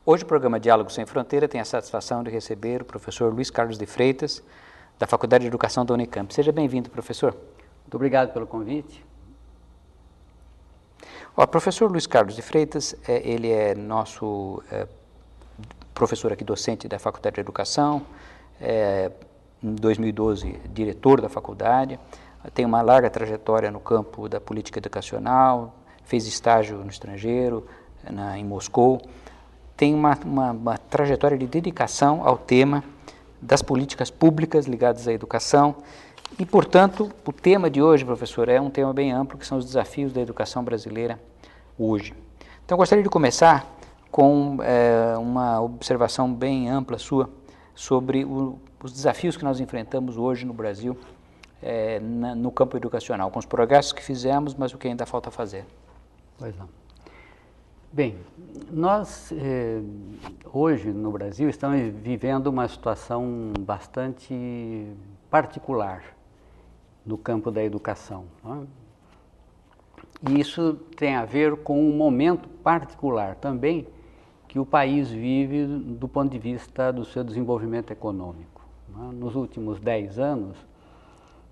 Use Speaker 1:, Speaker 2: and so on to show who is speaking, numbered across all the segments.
Speaker 1: Hoje o programa Diálogo Sem Fronteira tem a satisfação de receber o professor Luiz Carlos de Freitas, da Faculdade de Educação da Unicamp. Seja bem-vindo, professor.
Speaker 2: Muito obrigado pelo convite.
Speaker 1: O professor Luiz Carlos de Freitas, ele é nosso professor aqui, docente da Faculdade de Educação, em 2012 diretor da faculdade, tem uma larga trajetória no campo da política educacional, fez estágio no estrangeiro, em Moscou, tem uma trajetória de dedicação ao tema das políticas públicas ligadas à educação e, portanto, o tema de hoje, professor, é um tema bem amplo, que são os desafios da educação brasileira hoje. Então, eu gostaria de começar com uma observação bem ampla sua sobre os desafios que nós enfrentamos hoje no Brasil no campo educacional, com os progressos que fizemos, mas o que ainda falta fazer.
Speaker 2: Pois não. Bem, nós hoje no Brasil estamos vivendo uma situação bastante particular no campo da educação, não é? E isso tem a ver com um momento particular também que o país vive do ponto de vista do seu desenvolvimento econômico, não é? Nos últimos 10 anos,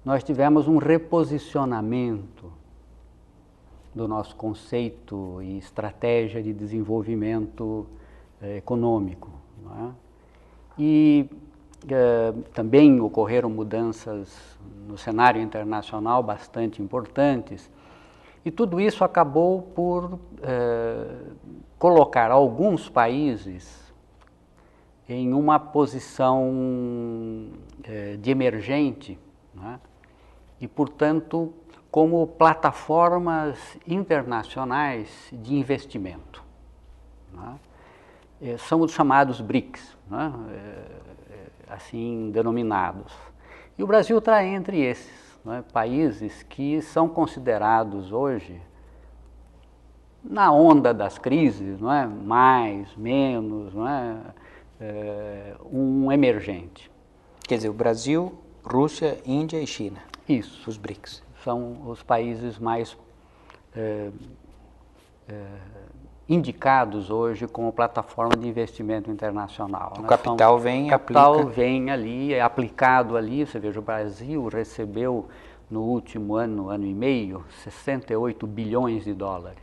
Speaker 2: nós tivemos um reposicionamento do nosso conceito e estratégia de desenvolvimento econômico, não é? E também ocorreram mudanças no cenário internacional bastante importantes, e tudo isso acabou por colocar alguns países em uma posição de emergente, não é? E, portanto, como plataformas internacionais de investimento, não é? São os chamados BRICS, não é? Assim denominados. E o Brasil está entre esses, não é? Países que são considerados hoje, na onda das crises, não é? Mais, menos, não é? Um emergente.
Speaker 1: Quer dizer, o Brasil, Rússia, Índia e China.
Speaker 2: Isso.
Speaker 1: Os BRICS.
Speaker 2: São os países mais indicados hoje como plataforma de investimento internacional.
Speaker 1: O capital vem
Speaker 2: ali, é aplicado ali. Você veja, o Brasil recebeu no último ano e meio, 68 bilhões de dólares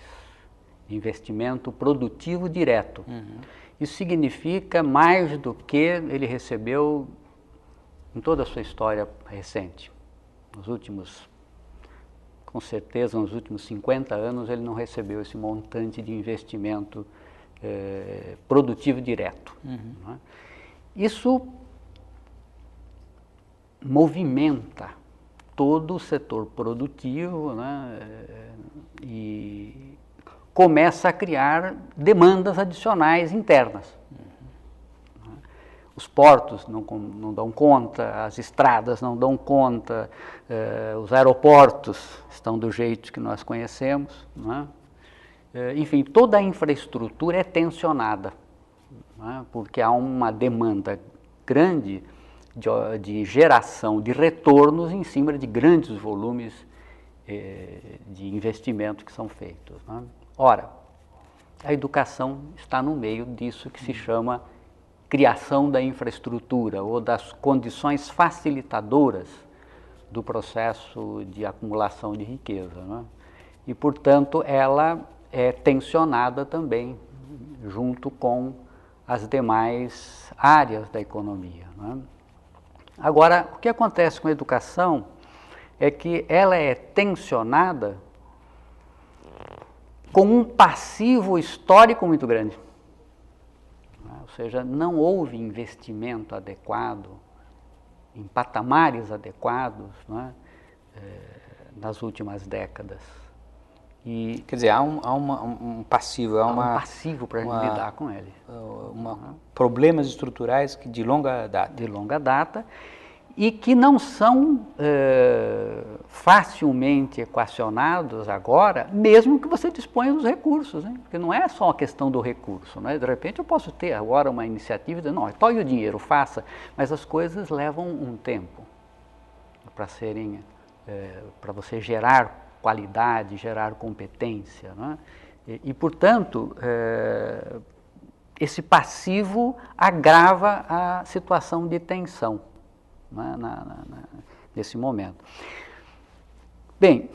Speaker 2: de investimento produtivo direto. Uhum. Isso significa mais do que ele recebeu em toda a sua história recente. Com certeza, nos últimos 50 anos, ele não recebeu esse montante de investimento produtivo direto. Uhum. Não é? Isso movimenta todo o setor produtivo, né? E começa a criar demandas adicionais internas. Os portos não dão conta, as estradas não dão conta, os aeroportos estão do jeito que nós conhecemos, não é? Enfim, toda a infraestrutura é tensionada, não é? Porque há uma demanda grande de geração de retornos em cima de grandes volumes de investimento que são feitos, não é? Ora, a educação está no meio disso que se chama criação da infraestrutura ou das condições facilitadoras do processo de acumulação de riqueza, né? E, portanto, ela é tensionada também junto com as demais áreas da economia, né? Agora, o que acontece com a educação é que ela é tensionada com um passivo histórico muito grande. Ou seja, não houve investimento adequado, em patamares adequados, não é? Nas últimas décadas.
Speaker 1: E, quer dizer, há um passivo,
Speaker 2: há um passivo para lidar com ele.
Speaker 1: Problemas estruturais que de longa data.
Speaker 2: De longa data e que não são facilmente equacionados agora, mesmo que você disponha dos recursos, né? Porque não é só a questão do recurso, né? De repente eu posso ter agora uma iniciativa e dizer, não, toque o dinheiro, faça, mas as coisas levam um tempo para serem, para você gerar qualidade, gerar competência, né? E portanto, esse passivo agrava a situação de tensão, né, nesse momento. Bem,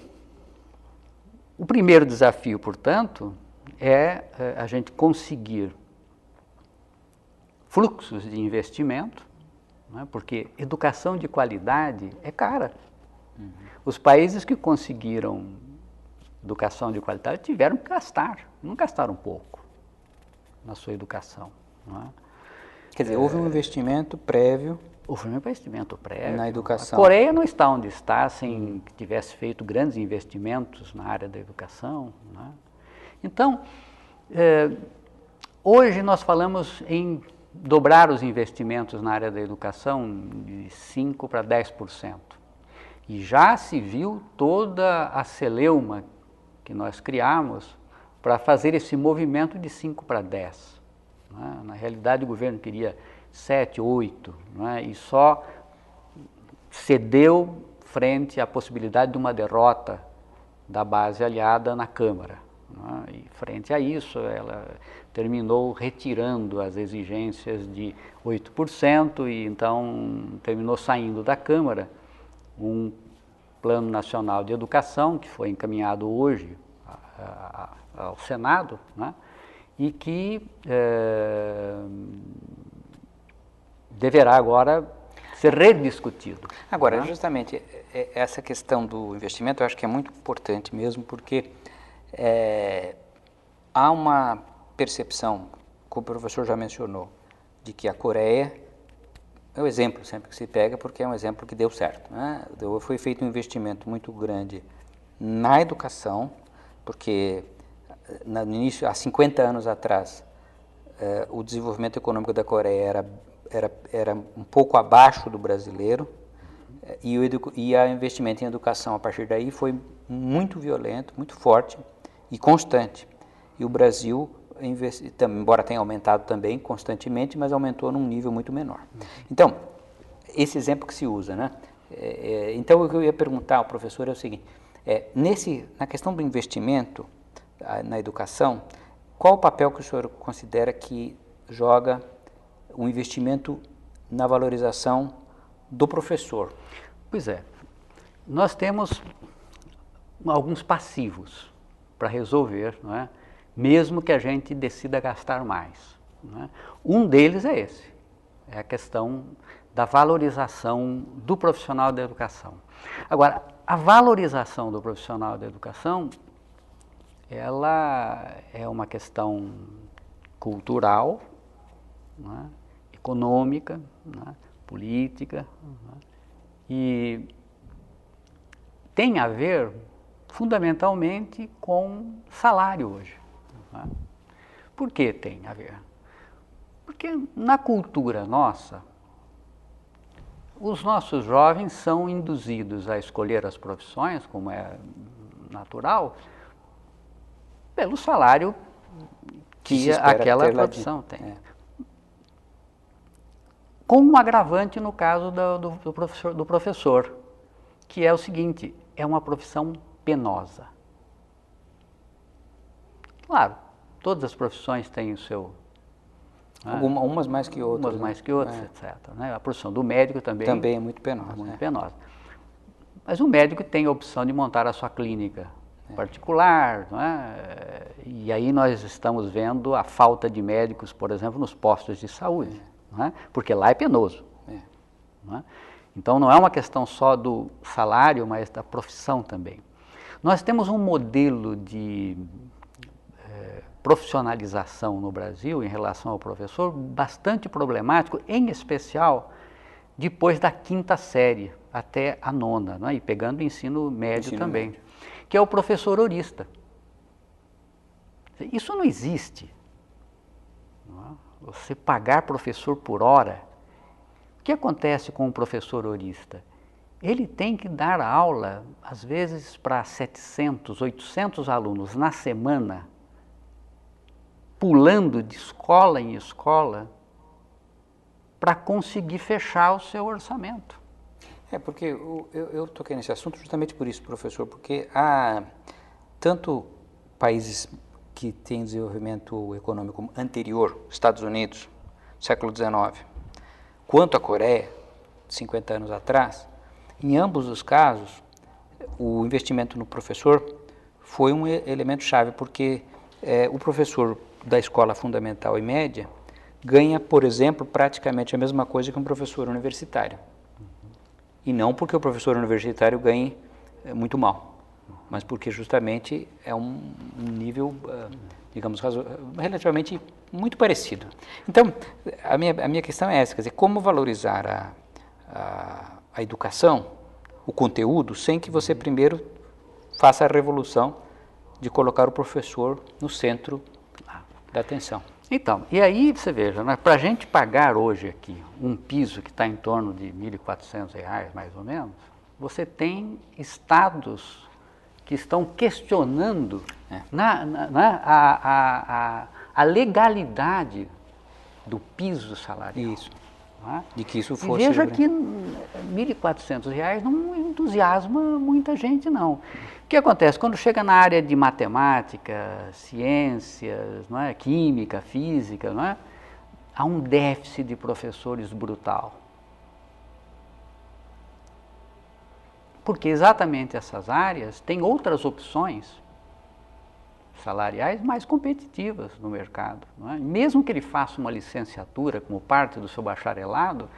Speaker 2: o primeiro desafio, portanto, é a gente conseguir fluxos de investimento, né, porque educação de qualidade é cara. Os países que conseguiram educação de qualidade tiveram que gastar, não gastaram pouco na sua educação. Não é?
Speaker 1: Quer dizer, houve um investimento prévio.
Speaker 2: Houve um investimento prévio.
Speaker 1: Na educação.
Speaker 2: A Coreia não está onde está sem que tivesse feito grandes investimentos na área da educação. Né? Então, hoje nós falamos em dobrar os investimentos na área da educação de 5% para 10%. E já se viu toda a celeuma que nós criamos para fazer esse movimento de 5 para 10. Né? Na realidade, o governo queria 7, 8, né? E só cedeu frente à possibilidade de uma derrota da base aliada na Câmara. Né? E frente a isso, ela terminou retirando as exigências de 8% e então terminou saindo da Câmara um Plano Nacional de Educação, que foi encaminhado hoje ao Senado, né? E que deverá agora ser rediscutido.
Speaker 1: Agora, justamente, essa questão do investimento eu acho que é muito importante mesmo, porque há uma percepção, como o professor já mencionou, de que a Coreia é o exemplo sempre que se pega, porque é um exemplo que deu certo. Né? Foi feito um investimento muito grande na educação, porque no início, há 50 anos atrás, o desenvolvimento econômico da Coreia era um pouco abaixo do brasileiro, e o investimento em educação a partir daí foi muito violento, muito forte e constante. E o Brasil, embora tenha aumentado também constantemente, mas aumentou num nível muito menor. Então, esse exemplo que se usa, né? Então, o que eu ia perguntar ao professor é o seguinte, na questão do investimento na educação, qual o papel que o senhor considera que joga o investimento na valorização do professor?
Speaker 2: Pois é, nós temos alguns passivos para resolver, não é? Mesmo que a gente decida gastar mais. Não é? Um deles é esse, é a questão da valorização do profissional da educação. Agora, a valorização do profissional da educação, ela é uma questão cultural, não é? Econômica, não é? Política, não é? E tem a ver fundamentalmente com salário hoje. Não é? Por que tem a ver? Porque na cultura nossa, os nossos jovens são induzidos a escolher as profissões, como é natural, pelo salário que aquela profissão tem. Com um agravante no caso do professor, que é o seguinte, é uma profissão penosa. Claro, todas as profissões têm o seu...
Speaker 1: Umas mais que outras.
Speaker 2: Umas mais que outras, etc. Né? A profissão do médico também...
Speaker 1: Também é muito penosa.
Speaker 2: Muito penosa. Mas o médico tem a opção de montar a sua clínica particular, não é? E aí nós estamos vendo a falta de médicos, por exemplo, nos postos de saúde, não é? Porque lá é penoso. Não é? Então não é uma questão só do salário, mas da profissão também. Nós temos um modelo de profissionalização no Brasil em relação ao professor bastante problemático, em especial depois da 5ª série até a 9ª, não é? E pegando o ensino médio também, que é o professor horista. Isso não existe. Não é? Você pagar professor por hora. O que acontece com o professor horista? Ele tem que dar aula, às vezes, para 700, 800 alunos na semana, pulando de escola em escola, para conseguir fechar o seu orçamento.
Speaker 1: Porque eu toquei nesse assunto justamente por isso, professor, porque há tanto países que tem desenvolvimento econômico anterior, Estados Unidos, século XIX, quanto a Coreia, 50 anos atrás, em ambos os casos, o investimento no professor foi um elemento chave, porque o professor da escola fundamental e média ganha, por exemplo, praticamente a mesma coisa que um professor universitário. E não porque o professor universitário ganhe muito mal, mas porque justamente é um nível, digamos, relativamente muito parecido. Então, a minha questão é essa, quer dizer, como valorizar a educação, o conteúdo, sem que você primeiro faça a revolução de colocar o professor no centro da atenção.
Speaker 2: Então, e aí você veja, né, para a gente pagar hoje aqui um piso que está em torno de R$ 1.400, mais ou menos, você tem estados que estão questionando a legalidade do piso salarial.
Speaker 1: Isso.
Speaker 2: Né?
Speaker 1: De que isso fosse...
Speaker 2: E veja que R$ 1.400 não entusiasma muita gente, não. O que acontece? Quando chega na área de matemática, ciências, não é? Química, física, não é? Há um déficit de professores brutal. Porque exatamente essas áreas têm outras opções salariais mais competitivas no mercado. Não é? Mesmo que ele faça uma licenciatura como parte do seu bacharelado,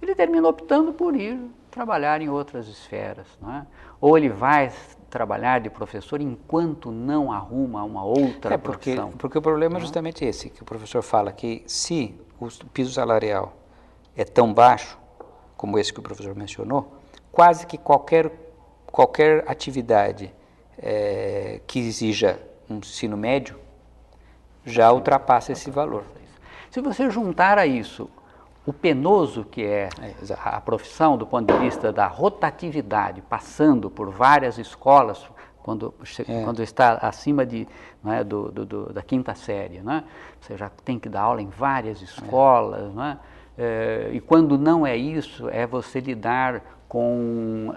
Speaker 2: ele termina optando por ir trabalhar em outras esferas. Não é? Ou ele vai trabalhar de professor enquanto não arruma uma outra profissão.
Speaker 1: Porque o problema é justamente esse, que o professor fala, que se o piso salarial é tão baixo, como esse que o professor mencionou, quase que qualquer atividade que exija um ensino médio já ultrapassa esse valor.
Speaker 2: Se você juntar a isso o penoso que é a profissão do ponto de vista da rotatividade, passando por várias escolas, quando está acima da quinta série, né? Você já tem que dar aula em várias escolas, né? E quando não é isso, é você lidar com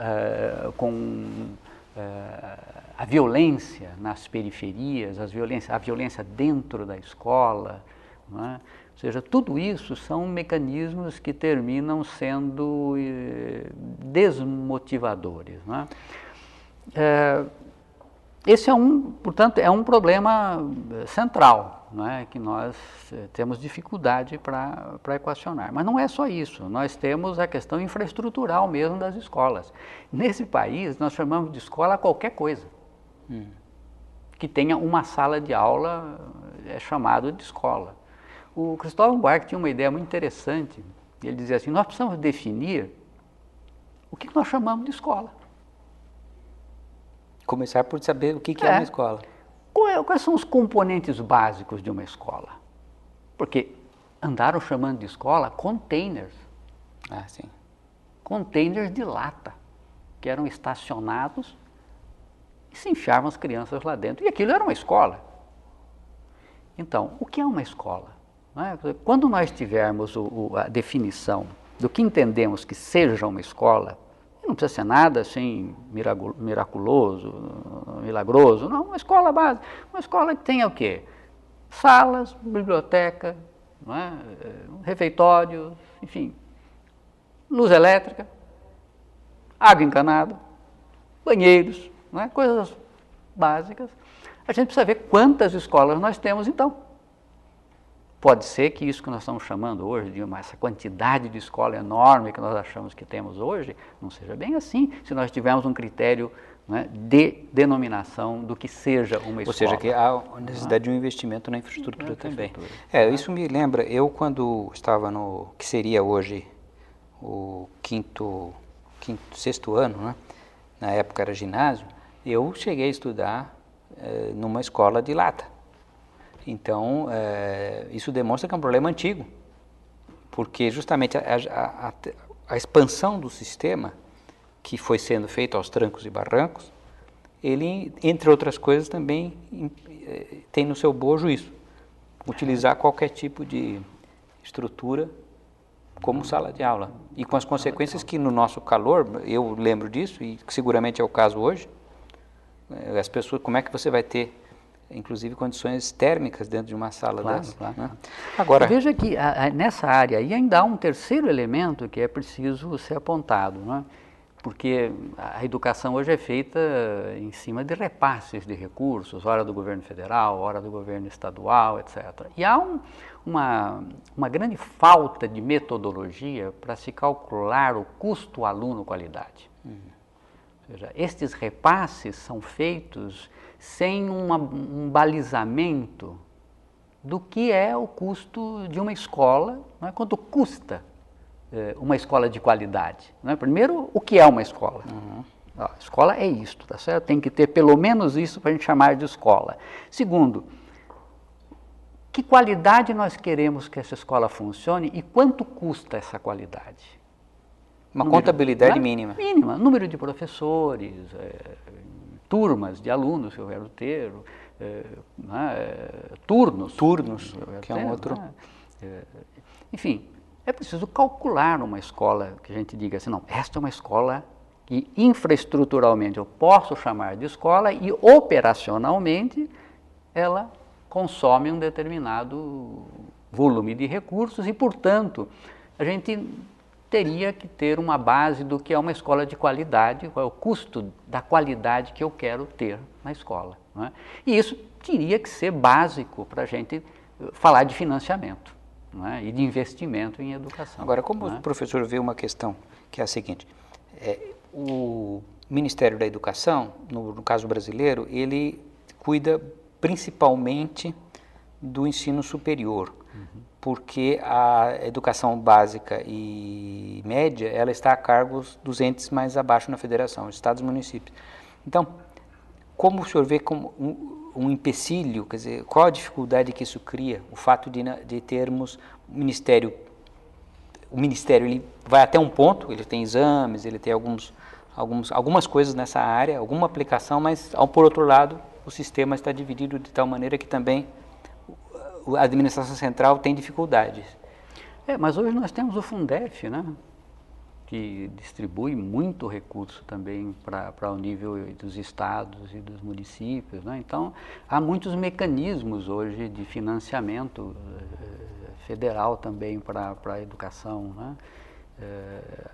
Speaker 2: a violência nas periferias, a violência dentro da escola, não é? Ou seja, tudo isso são mecanismos que terminam sendo desmotivadores. Não é? Esse portanto, é um problema central, não é? Que nós temos dificuldade para equacionar. Mas não é só isso, nós temos a questão infraestrutural mesmo das escolas. Nesse país, nós chamamos de escola qualquer coisa. Que tenha uma sala de aula é chamado de escola. O Cristóvão Buarque tinha uma ideia muito interessante. Ele dizia assim, nós precisamos definir o que nós chamamos de escola.
Speaker 1: Começar por saber o que é uma escola.
Speaker 2: Quais são os componentes básicos de uma escola? Porque andaram chamando de escola containers.
Speaker 1: Ah, sim.
Speaker 2: Containers de lata, que eram estacionados e se enfiavam as crianças lá dentro. E aquilo era uma escola. Então, o que é uma escola? Quando nós tivermos a definição do que entendemos que seja uma escola, não precisa ser nada assim miraculoso, milagroso, não, uma escola básica, uma escola que tenha o quê? Salas, biblioteca, não é? Refeitórios, enfim, luz elétrica, água encanada, banheiros, não é? Coisas básicas. A gente precisa ver quantas escolas nós temos então. Pode ser que isso que nós estamos chamando hoje de essa quantidade de escola enorme que nós achamos que temos hoje, não seja bem assim, se nós tivermos um critério, né, de denominação do que seja uma escola.
Speaker 1: Ou seja, que há necessidade de um investimento na infraestrutura também. Isso me lembra, eu quando estava no que seria hoje o sexto ano, né, na época era ginásio, eu cheguei a estudar numa escola de lata. Então, isso demonstra que é um problema antigo, porque justamente a expansão do sistema, que foi sendo feita aos trancos e barrancos, ele, entre outras coisas, também tem no seu bojo isso, utilizar qualquer tipo de estrutura como sala de aula. E com as consequências que no nosso calor, eu lembro disso, e seguramente é o caso hoje, as pessoas, como é que você vai ter inclusive condições térmicas dentro de uma sala dessa.
Speaker 2: Claro.
Speaker 1: Né? Agora,
Speaker 2: veja que nessa área aí ainda há um terceiro elemento que é preciso ser apontado, né? Porque a educação hoje é feita em cima de repasses de recursos, hora do governo federal, hora do governo estadual, etc. E há uma grande falta de metodologia para se calcular o custo aluno-qualidade. Ou seja, estes repasses são feitos sem um balizamento do que é o custo de uma escola, não é? Quanto custa uma escola de qualidade. Não é? Primeiro, o que é uma escola? A escola é isto, tá certo? Tem que ter pelo menos isso para a gente chamar de escola. Segundo, que qualidade nós queremos que essa escola funcione e quanto custa essa qualidade?
Speaker 1: Uma contabilidade mínima.
Speaker 2: Mínima. Número de professores, turmas de alunos que eu quero ter, turnos.
Speaker 1: Turnos, que é um outro...
Speaker 2: Enfim, é preciso calcular uma escola que a gente diga assim, não, esta é uma escola que infraestruturalmente eu posso chamar de escola e operacionalmente ela consome um determinado volume de recursos e, portanto, a gente teria que ter uma base do que é uma escola de qualidade, qual é o custo da qualidade que eu quero ter na escola. Não é? E isso teria que ser básico para a gente falar de financiamento, não é? E de investimento em educação.
Speaker 1: Agora, como o professor vê uma questão que é a seguinte, o Ministério da Educação, no caso brasileiro, ele cuida principalmente do ensino superior, porque a educação básica e média, ela está a cargo dos entes mais abaixo na federação, estados e municípios. Então, como o senhor vê como um empecilho, quer dizer, qual a dificuldade que isso cria, o fato de termos o Ministério ele vai até um ponto, ele tem exames, ele tem algumas coisas nessa área, alguma aplicação, mas, por outro lado, o sistema está dividido de tal maneira que também a administração central tem dificuldades.
Speaker 2: Mas hoje nós temos o Fundef, né? Que distribui muito recurso também para o nível dos estados e dos municípios, né? Então, há muitos mecanismos hoje de financiamento federal também para a educação, né?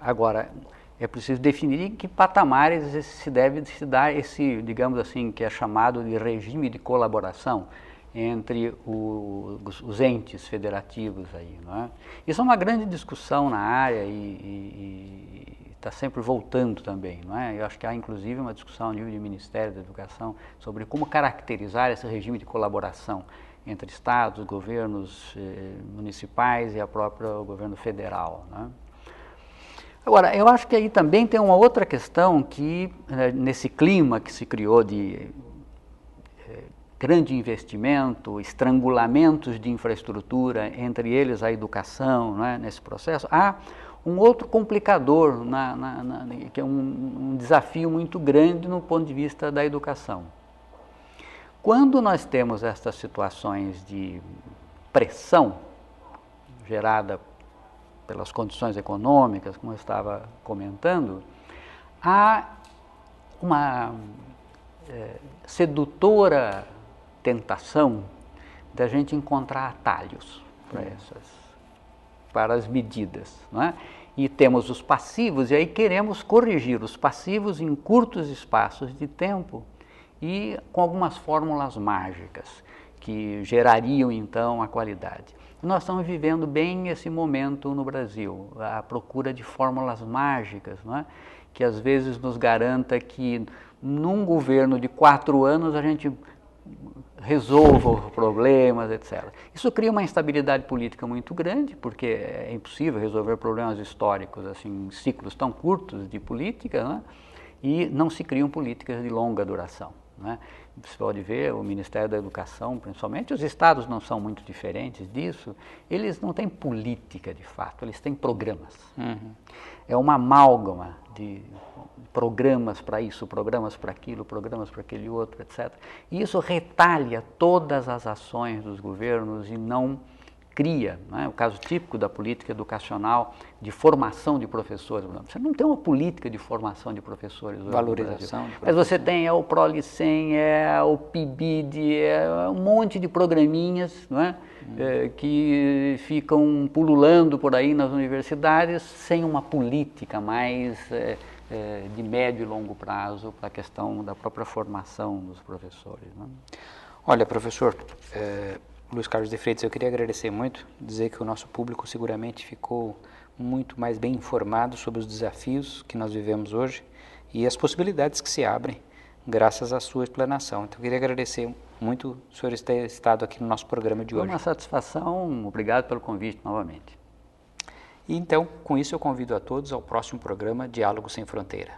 Speaker 2: Agora, é preciso definir em que patamares se deve se dar esse, digamos assim, que é chamado de regime de colaboração entre os entes federativos aí, não é? Isso é uma grande discussão na área e está sempre voltando também, não é? Eu acho que há inclusive uma discussão a nível de Ministério da Educação sobre como caracterizar esse regime de colaboração entre estados, governos municipais e o governo federal, não é? Agora, eu acho que aí também tem uma outra questão que, nesse clima que se criou de grande investimento, estrangulamentos de infraestrutura, entre eles a educação, não é, nesse processo, há um outro complicador, que é um desafio muito grande no ponto de vista da educação. Quando nós temos estas situações de pressão gerada pelas condições econômicas, como eu estava comentando, há uma sedutora tentação da gente encontrar atalhos para as medidas, não é? E temos os passivos, e aí queremos corrigir os passivos em curtos espaços de tempo e com algumas fórmulas mágicas que gerariam então a qualidade. Nós estamos vivendo bem esse momento no Brasil, a procura de fórmulas mágicas, não é? Que às vezes nos garanta que num governo de 4 anos a gente resolva problemas, etc. Isso cria uma instabilidade política muito grande, porque é impossível resolver problemas históricos assim, em ciclos tão curtos de política, né? E não se criam políticas de longa duração, né? Você pode ver o Ministério da Educação, principalmente, os estados não são muito diferentes disso, eles não têm política de fato, eles têm programas. É uma amálgama de programas para isso, programas para aquilo, programas para aquele outro, etc. E isso retalha todas as ações dos governos e não cria, né, o caso típico da política educacional de formação de professores. Você não tem uma política de formação de professores hoje
Speaker 1: Valorização
Speaker 2: no Brasil.
Speaker 1: de
Speaker 2: Mas você tem o ProLicem, o PIBID, um monte de programinhas, não é? Que ficam pululando por aí nas universidades sem uma política mais de médio e longo prazo para a questão da própria formação dos professores. Né?
Speaker 1: Olha, professor Luiz Carlos de Freitas, eu queria agradecer muito, dizer que o nosso público seguramente ficou muito mais bem informado sobre os desafios que nós vivemos hoje e as possibilidades que se abrem graças à sua explanação. Então, eu queria agradecer muito o senhor ter estado aqui no nosso programa de hoje.
Speaker 2: Foi uma satisfação, obrigado pelo convite novamente.
Speaker 1: E então, com isso eu convido a todos ao próximo programa Diálogo Sem Fronteira.